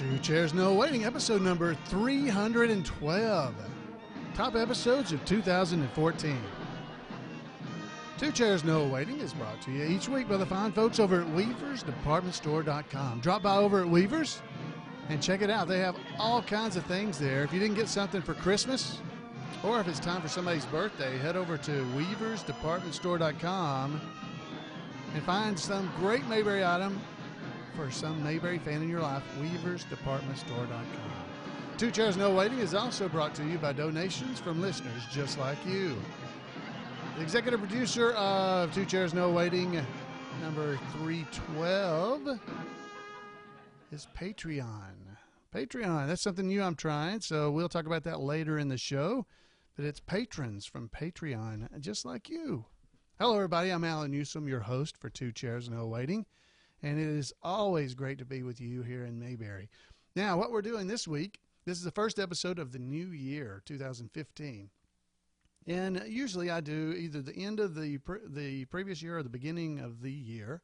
Two Chairs No Waiting, episode number 312. Top episodes of 2014. Two Chairs No Waiting is brought to you each week by the fine folks over at WeaversDepartmentStore.com. Drop by over at Weavers and check it out. They have all kinds of things there. If you didn't get something for Christmas, or if it's time for somebody's birthday, head over to WeaversDepartmentStore.com and find some great Mayberry item for some Mayberry fan in your life. WeaversDepartmentStore.com. Two Chairs No Waiting is also brought to you by donations from listeners just like you. The executive producer of Two Chairs No Waiting, number 312, is Patreon. Patreon, that's something new I'm trying, so we'll talk about that later in the show. But it's patrons from Patreon, just like you. Hello, everybody. I'm Alan Newsom, your host for Two Chairs No Waiting. And it is always great to be with you here in Mayberry. Now, what we're doing this week, this is the first episode of the new year, 2015. And usually I do either the end of the previous year or the beginning of the year.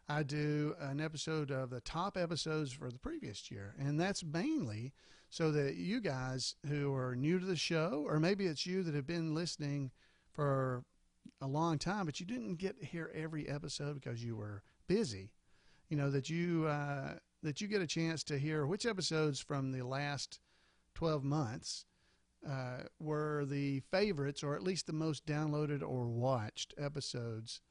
I do an episode of the top episodes for the previous year. And that's mainly so that you guys who are new to the show, or maybe it's you that have been listening for a long time, but you didn't get to hear every episode because you were busy. You know, that you get a chance to hear which episodes from the last 12 months were the favorites, or at least the most downloaded or watched episodes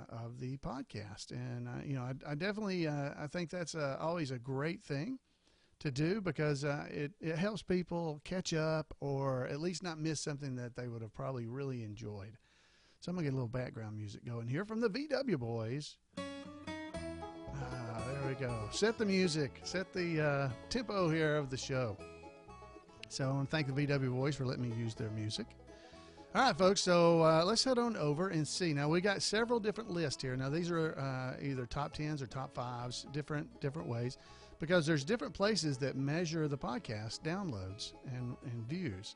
of the podcast. And, you know, I definitely I think that's always a great thing to do, because it helps people catch up, or at least not miss something that they would have probably really enjoyed. So I'm going to get a little background music going here from the VW Boys. There we go. Set the music. Set the tempo here of the show. So I want to thank the VW Boys for letting me use their music. All right, folks. So let's head on over and see. Now, we got several different lists here. Now, these are either top 10s or top 5s, different ways, because there's different places that measure the podcast downloads and views.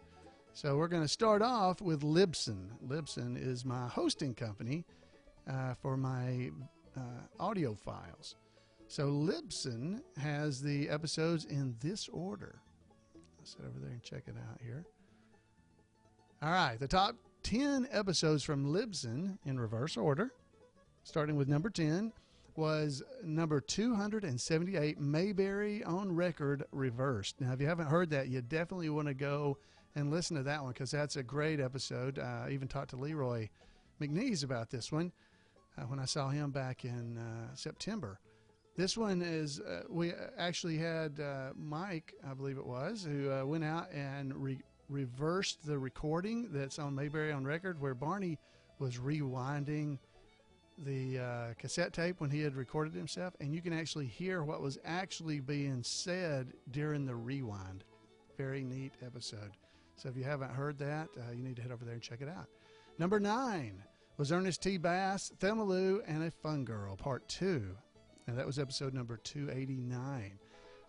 So we're going to start off with Libsyn. Libsyn is my hosting company for my audio files. So Libsyn has the episodes in this order. Let's sit over there and check it out here. All right, the top 10 episodes from Libsyn in reverse order, starting with number 10, was number 278, Mayberry on Record Reversed. Now, if you haven't heard that, you definitely want to go and listen to that one, because that's a great episode. I even talked to Leroy McNear about this one when I saw him back in September. This one is, we actually had Mike, I believe it was, who went out and reversed the recording that's on Mayberry on Record, where Barney was rewinding the cassette tape when he had recorded himself, and you can actually hear what was actually being said during the rewind. Very neat episode. So if you haven't heard that, you need to head over there and check it out. Number 9 was Ernest T. Bass, Thelma Lou, and a Fun Girl, Part 2. And that was episode number 289.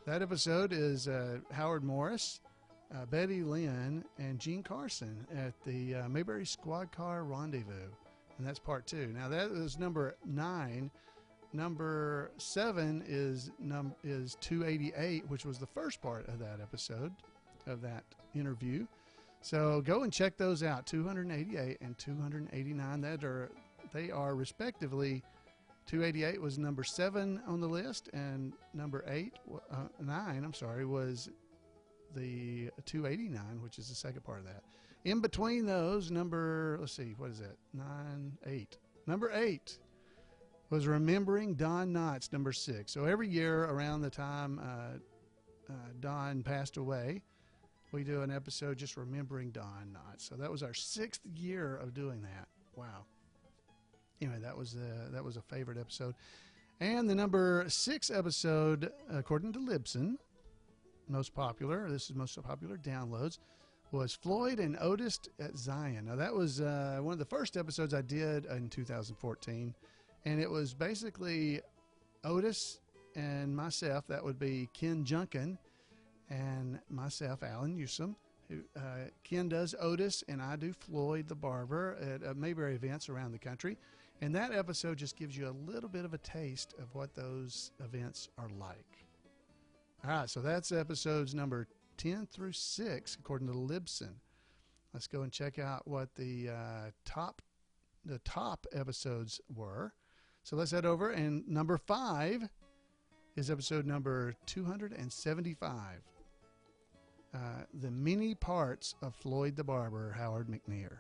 That episode is Howard Morris, Betty Lynn, and Gene Carson at the Mayberry Squad Car Rendezvous. And that's part 2. Now that is number 9. Number 7 is 288, which was the first part of that episode, of that interview. So go and check those out, 288 and 289. They are respectively, 288 was number 7 on the list, and number 9 was the 289, which is the second part of that. In between those, let's see, what is that? 8. Number 8 was Remembering Don Knotts, number 6. So every year around the time Don passed away, we do an episode just remembering Don Knotts. So that was our 6th year of doing that. Wow. Anyway, that was a favorite episode. And the number 6 episode, according to Libsyn, most popular downloads, was Floyd and Otis at Zion. Now that was one of the first episodes I did in 2014, and it was basically Otis and myself. That would be Ken Junkin and myself, Alan Newsom. Ken does Otis, and I do Floyd the Barber at Mayberry events around the country. And that episode just gives you a little bit of a taste of what those events are like. All right, so that's episodes number 10 through 6, according to Libsyn. Let's go and check out what the top episodes were. So let's head over, and number 5 is episode number 275. The Many Parts of Floyd the Barber, Howard McNear.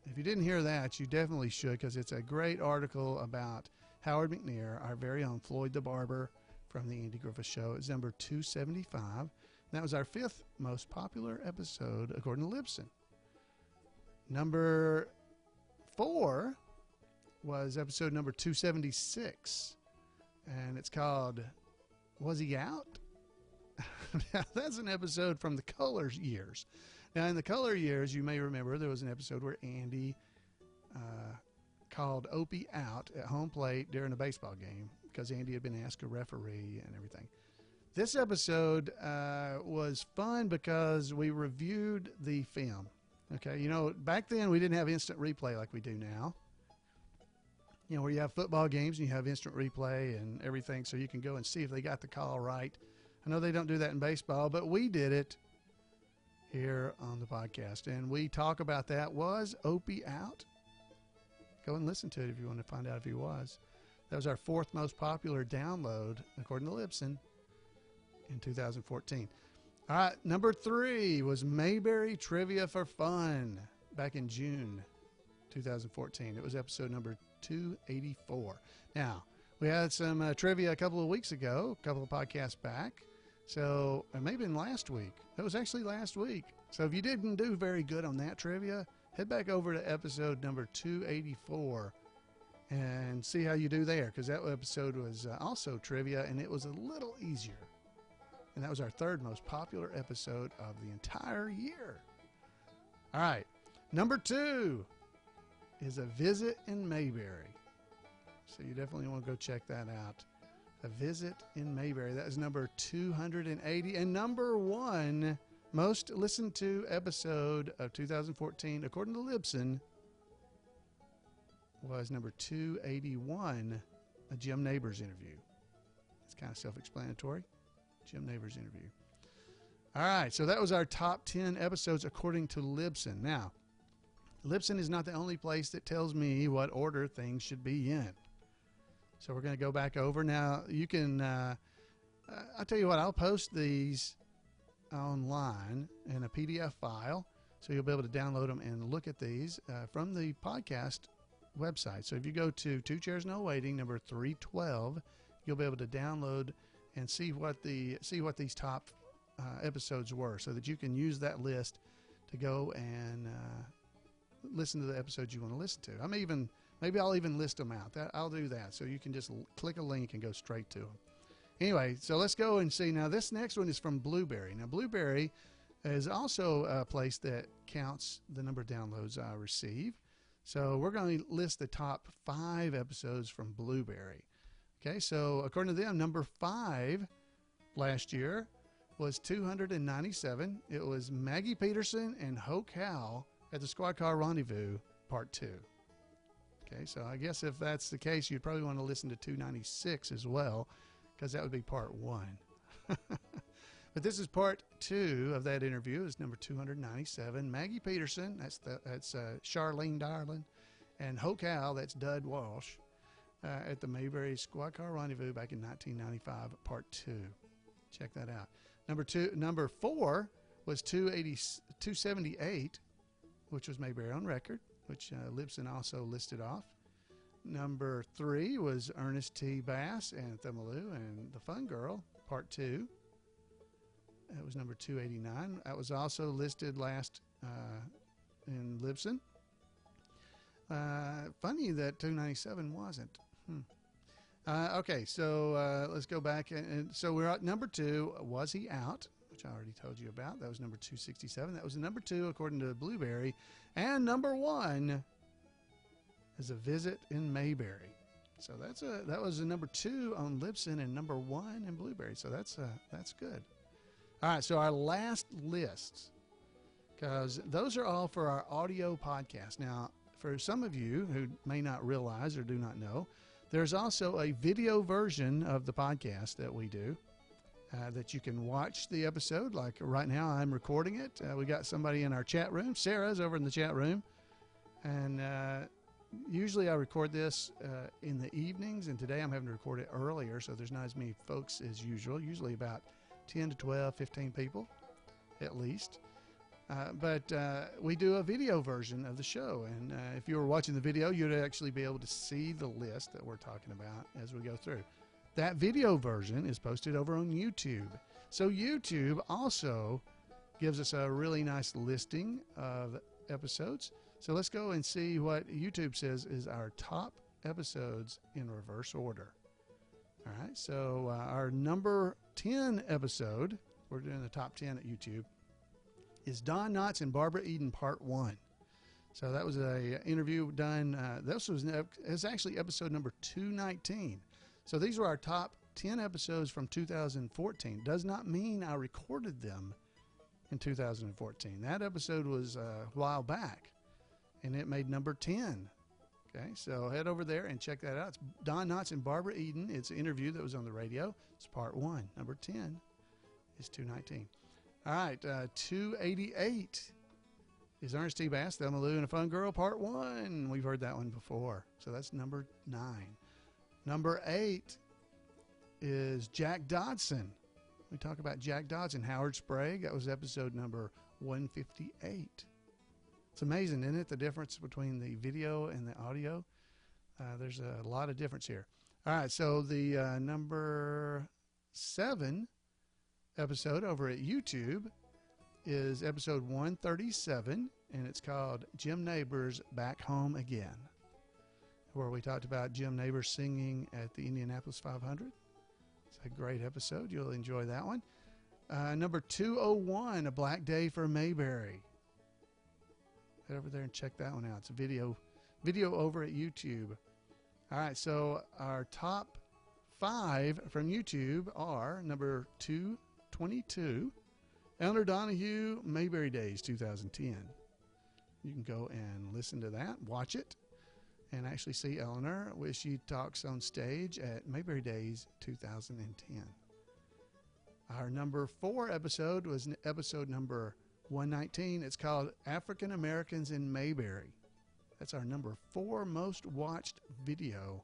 If you didn't hear that, you definitely should, because it's a great article about Howard McNear, our very own Floyd the Barber from the Andy Griffith Show. It's number 275. That was our 5th most popular episode, according to Libsyn. Number 4 was episode number 276, and it's called Was He Out? Now, that's an episode from the Color years. Now, in the Color years, you may remember there was an episode where Andy called Opie out at home plate during a baseball game because Andy had been asked a referee and everything. This episode was fun because we reviewed the film. Okay, you know, back then we didn't have instant replay like we do now. You know, where you have football games and you have instant replay and everything, so you can go and see if they got the call right. I know they don't do that in baseball, but we did it here on the podcast, and we talk about that. Was Opie out? Go and listen to it if you want to find out if he was. That was our 4th most popular download, according to Libsyn, in 2014. All right, number 3 was Mayberry Trivia for Fun back in June 2014. It was episode number 284. Now, we had some trivia a couple of weeks ago, a couple of podcasts back. So, it may have been last week. It was actually last week. So, if you didn't do very good on that trivia, head back over to episode number 284 and see how you do there, because that episode was also trivia, and it was a little easier. And that was our 3rd most popular episode of the entire year. All right. Number 2 is A Visit in Mayberry. So you definitely want to go check that out. A Visit in Mayberry. That is number 280. And number 1 most listened to episode of 2014, according to Libsyn, was number 281, a Jim Neighbors interview. It's kind of self-explanatory. Jim Neighbors interview. All right, so that was our top 10 episodes according to Libsyn. Now, Libsyn is not the only place that tells me what order things should be in. So we're going to go back over. Now, you can, I'll tell you what, I'll post these online in a PDF file, so you'll be able to download them and look at these from the podcast website. So if you go to 2 Chairs No Waiting, number 312, you'll be able to download and see what these top episodes were, so that you can use that list to go and listen to the episodes you want to listen to. Maybe I'll even list them out. I'll do that, so you can just click a link and go straight to them. Anyway, so let's go and see. Now, this next one is from Blubry. Now, Blubry is also a place that counts the number of downloads I receive. So we're going to list the top 5 episodes from Blubry. Okay, so according to them, number 5 last year was 297. It was Maggie Peterson and Hoke Howell at the Squad Car Rendezvous, Part 2. Okay, so I guess if that's the case, you'd probably want to listen to 296 as well, because that would be Part 1. But this is Part 2 of that interview. It's number 297. Maggie Peterson, that's Charlene Darling, and Hoke Howell, that's Dud Walsh, at the Mayberry Squad Car Rendezvous back in 1995, Part 2. Check that out. Number 4 was 278, which was Mayberry on Record, which Libsyn also listed off. Number 3 was Ernest T. Bass and Thelma and the Fun Girl, Part 2. That was number 289. That was also listed last in Libsyn. Funny that 297 wasn't. Okay, so let's go back. And so we're at number 2, Was He Out? Which I already told you about. That was number 267. That was number 2 according to Blubry. And number 1 is A Visit in Mayberry. So that was a number 2 on Libsyn and number 1 in Blubry. So that's good. All right, so our last lists, because those are all for our audio podcast. Now, for some of you who may not realize or do not know, there's also a video version of the podcast that we do. that you can watch the episode. Like right now, I'm recording it. We got somebody in our chat room. Sarah's over in the chat room. And usually I record this in the evenings, and today I'm having to record it earlier, so there's not as many folks as usual, usually about 10 to 12, 15 people at least. But we do a video version of the show, and if you were watching the video, you'd actually be able to see the list that we're talking about as we go through. That video version is posted over on YouTube. So YouTube also gives us a really nice listing of episodes. So let's go and see what YouTube says is our top episodes in reverse order. All right, so our number 10 episode, we're doing the top 10 at YouTube, is Don Knotts and Barbara Eden Part 1. So that was an interview done. This was actually episode number 219. So these were our top 10 episodes from 2014. Does not mean I recorded them in 2014. That episode was a while back, and it made number 10. Okay, so head over there and check that out. It's Don Knotts and Barbara Eden. It's an interview that was on the radio. It's part 1. Number 10 is 219. All right, 288 is Ernest T. Bass, Thelma Lou and a Fun Girl, part 1. We've heard that one before. So that's number 9. Number 8 is Jack Dodson. We talk about Jack Dodson, Howard Sprague. That was episode number 158. It's amazing, isn't it, the difference between the video and the audio? There's a lot of difference here. All right, so the number 7 episode over at YouTube is episode 137, and it's called Jim Neighbors Back Home Again, where we talked about Jim Neighbors singing at the Indianapolis 500. It's a great episode. You'll enjoy that one. Number 201, A Black Day for Mayberry. Head over there and check that one out. It's a video over at YouTube. All right, so our top 5 from YouTube are number 222, Eleanor Donahue, Mayberry Days 2010. You can go and listen to that, watch it, and actually see Eleanor where she talks on stage at Mayberry Days 2010. Our number 4 episode was episode number 119. It's called African Americans in Mayberry. That's our number 4 most watched video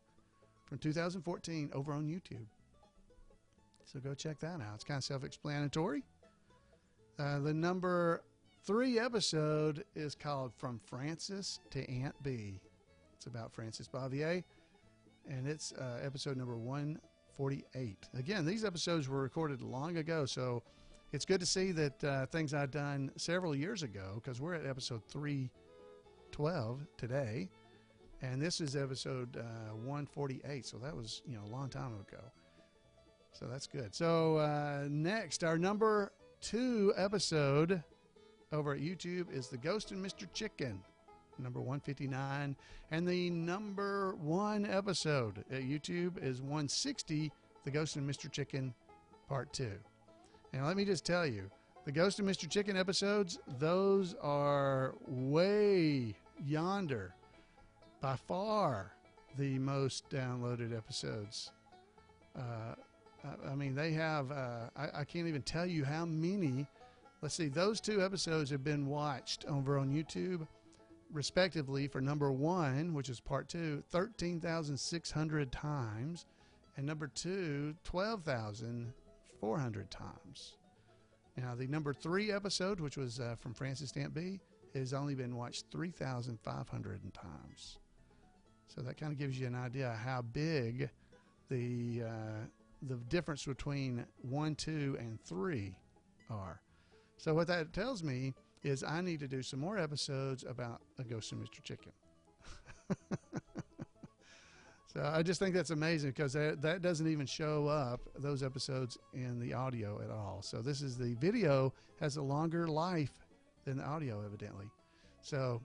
from 2014 over on YouTube. So go check that out. It's kind of self-explanatory. The number 3 episode is called From Francis to Aunt B. It's about Francis Bavier, and it's episode number 148. Again, these episodes were recorded long ago, so it's good to see that things I've done several years ago, because we're at episode 312 today, and this is episode 148, so that was a long time ago. So that's good. So next, our number 2 episode over at YouTube is The Ghost and Mr. Chicken, number 159, and the number 1 episode at YouTube is 160, The Ghost and Mr. Chicken, part 2. And let me just tell you, the Ghost and Mr. Chicken episodes, those are way yonder, by far the most downloaded episodes. I mean, they have, I can't even tell you how many. Let's see, those 2 episodes have been watched over on YouTube, respectively, for number 1, which is part 2, 13,600 times, and number 2, 12,400 times. Now, the number 3 episode, which was from Francis to Aunt B, has only been watched 3,500 times. So that kind of gives you an idea of how big the difference between 1, 2, and 3 are. So what that tells me is I need to do some more episodes about A Ghost and Mr. Chicken. So I just think that's amazing, because that doesn't even show up, those episodes, in the audio at all. So this is, the video has a longer life than the audio, evidently. So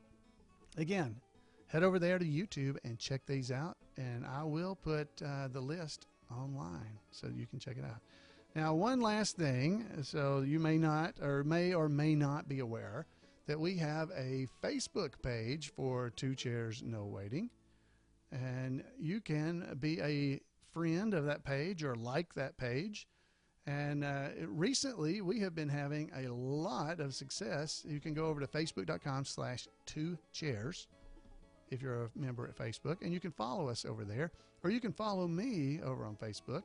again, head over there to YouTube and check these out, and I will put the list online so you can check it out. Now, one last thing, so you may or may not be aware that we have a Facebook page for Two Chairs No Waiting, and you can be a friend of that page or like that page, And recently, we have been having a lot of success. You can go over to facebook.com/2chairs if you're a member at Facebook, and you can follow us over there, or you can follow me over on Facebook.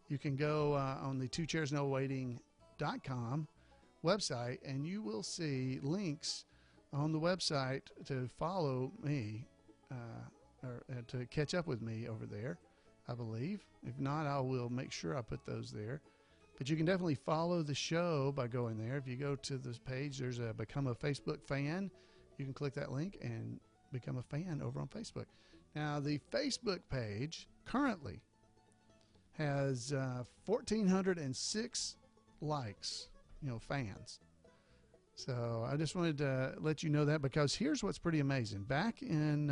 You can go on the 2chairsnowaiting.com website, and you will see links on the website to follow me or to catch up with me over there, I believe. If not, I will make sure I put those there. But you can definitely follow the show by going there. If you go to this page, there's a Become a Facebook Fan. You can click that link and become a fan over on Facebook. Now, the Facebook page currently has 1,406 likes, fans. So I just wanted to let you know that, because here's what's pretty amazing. Back in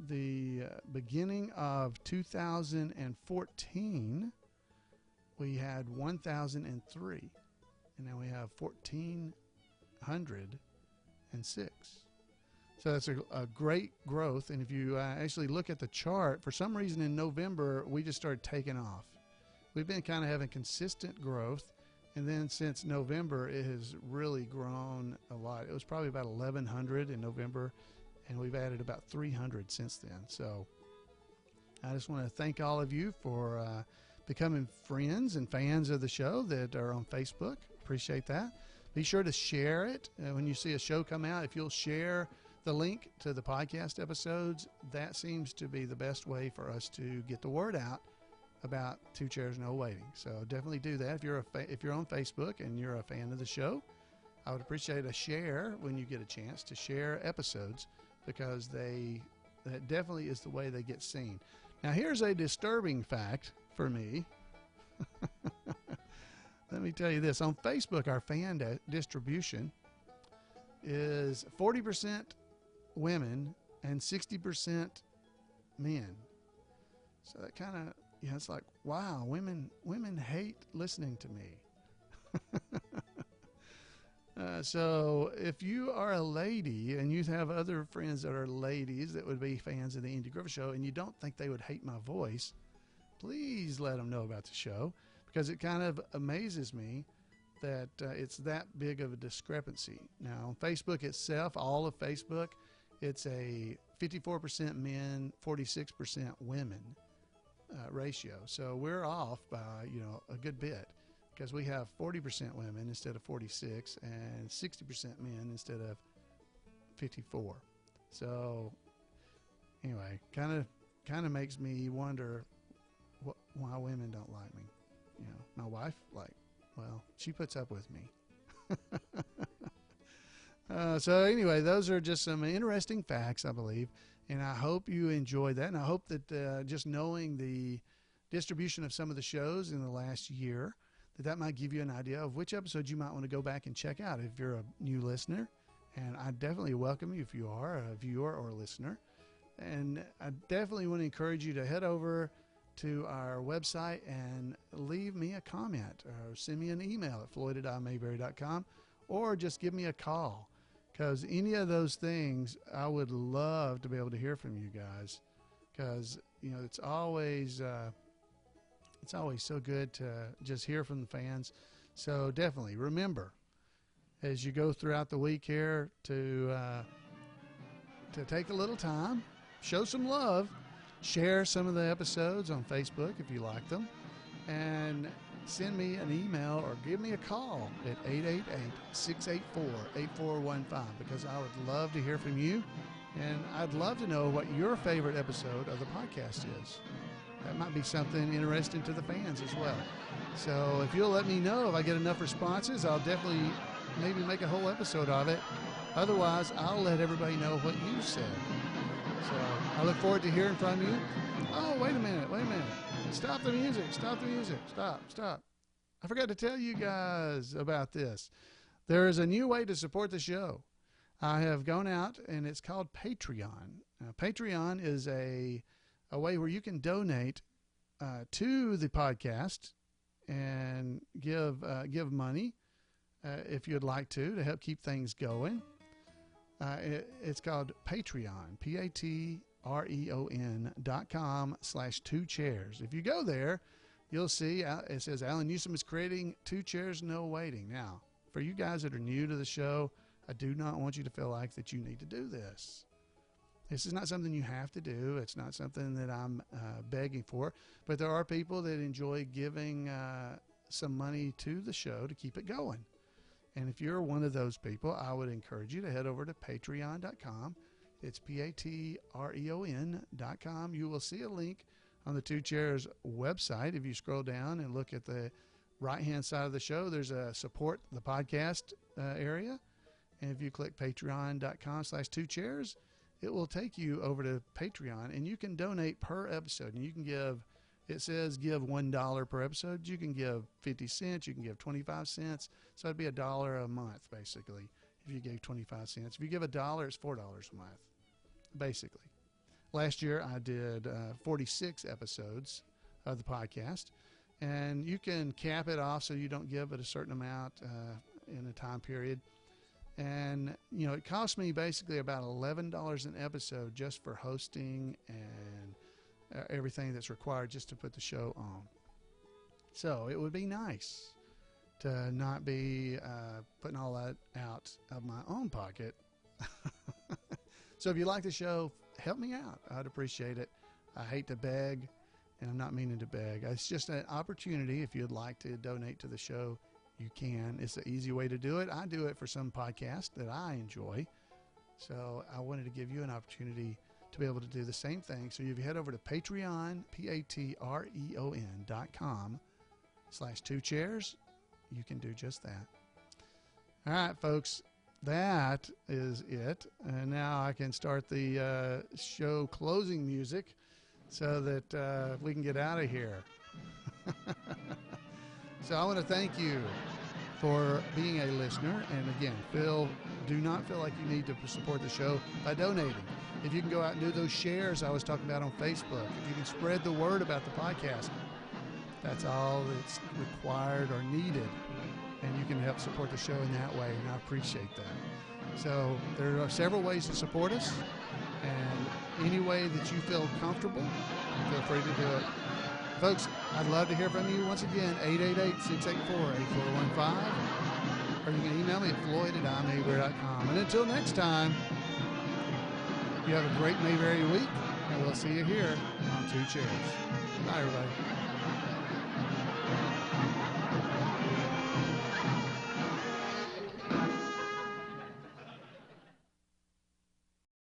the beginning of 2014, we had 1,003, and now we have 1,406. So that's a great growth. And if you actually look at the chart, for some reason in November, we just started taking off. We've been kind of having consistent growth. And then since November, it has really grown a lot. It was probably about 1,100 in November, and we've added about 300 since then. So I just want to thank all of you for becoming friends and fans of the show that are on Facebook. Appreciate that. Be sure to share it when you see a show come out. If you'll share the link to the podcast episodes, that seems to be the best way for us to get the word out about 2 Chairs No Waiting. So definitely do that. If you're on Facebook and you're a fan of the show, I would appreciate a share when you get a chance to share episodes, because that definitely is the way they get seen. Now, here's a disturbing fact for me. Let me tell you this. On Facebook, our fan distribution is 40% women and 60% men. So that kind of, it's like, wow, women hate listening to me. So if you are a lady and you have other friends that are ladies that would be fans of the Indie Grover Show, and you don't think they would hate my voice, please let them know about the show, because it kind of amazes me that it's that big of a discrepancy. Now, on Facebook itself, all of Facebook, it's a 54% men, 46% women ratio. So we're off by, a good bit, because we have 40% women instead of 46 and 60% men instead of 54. So anyway, kind of makes me wonder why women don't like me. My wife, she puts up with me. So anyway, those are just some interesting facts, I believe, and I hope you enjoyed that. And I hope that just knowing the distribution of some of the shows in the last year, that might give you an idea of which episodes you might want to go back and check out if you're a new listener. And I definitely welcome you if you are a viewer or a listener. And I definitely want to encourage you to head over to our website and leave me a comment, or send me an email at floyd@mayberry.com, or just give me a call, because any of those things, I would love to be able to hear from you guys, because it's always so good to just hear from the fans. So definitely remember, as you go throughout the week here, to take a little time, show some love, share some of the episodes on Facebook if you like them, and send me an email or give me a call at 888-684-8415, because I would love to hear from you, and I'd love to know what your favorite episode of the podcast is. That might be something interesting to the fans as well. So if you'll let me know, if I get enough responses, I'll definitely maybe make a whole episode of it. Otherwise, I'll let everybody know what you said. So I look forward to hearing from you. Oh, wait a minute. Stop the music. Stop. I forgot to tell you guys about this. There is a new way to support the show. I have gone out, and it's called Patreon. Patreon is a way where you can donate to the podcast and give money if you'd like to help keep things going. It's called Patreon, Patreon.com/2chairs. If you go there, you'll see it says Alan Newsom is creating 2 chairs, no waiting. Now, for you guys that are new to the show, I do not want you to feel like that you need to do this. This is not something you have to do. It's not something that I'm begging for. But there are people that enjoy giving some money to the show to keep it going. And if you're one of those people, I would encourage you to head over to patreon.com. It's patreon.com. You will see a link on the 2 Chairs website. If you scroll down and look at the right-hand side of the show, there's a support the podcast area. And if you click patreon.com/2chairs, it will take you over to Patreon, and you can donate per episode. And you can give, it says give $1 per episode. You can give 50 cents. You can give 25 cents. So it'd be $1 a month, basically, if you gave 25 cents. If you give $1, it's $4 a month, basically. Last year, I did 46 episodes of the podcast. And you can cap it off so you don't give it a certain amount in a time period. And, you know, it cost me basically about $11 an episode just for hosting and everything that's required just to put the show on. So it would be nice to not be putting all that out of my own pocket. So if you like the show, help me out. I'd appreciate it. I hate to beg, and I'm not meaning to beg. It's just an opportunity. If you'd like to donate to the show, you can. It's an easy way to do it. I do it for some podcasts that I enjoy. So I wanted to give you an opportunity to be able to do the same thing. So if you head over to Patreon, patreon.com/2chairs, you can do just that. All right, folks, that is it. And now I can start the show closing music so that we can get out of here. So I want to thank you for being a listener. And again, do not feel like you need to support the show by donating. If you can go out and do those shares I was talking about on Facebook, if you can spread the word about the podcast, that's all that's required or needed. And you can help support the show in that way, and I appreciate that. So there are several ways to support us, and any way that you feel comfortable, feel free to do it. Folks, I'd love to hear from you once again, 888-684-8415, or you can email me at floyd@Mayberry.com. And until next time, you have a great Mayberry week, and we'll see you here on 2 Chairs. Bye, everybody.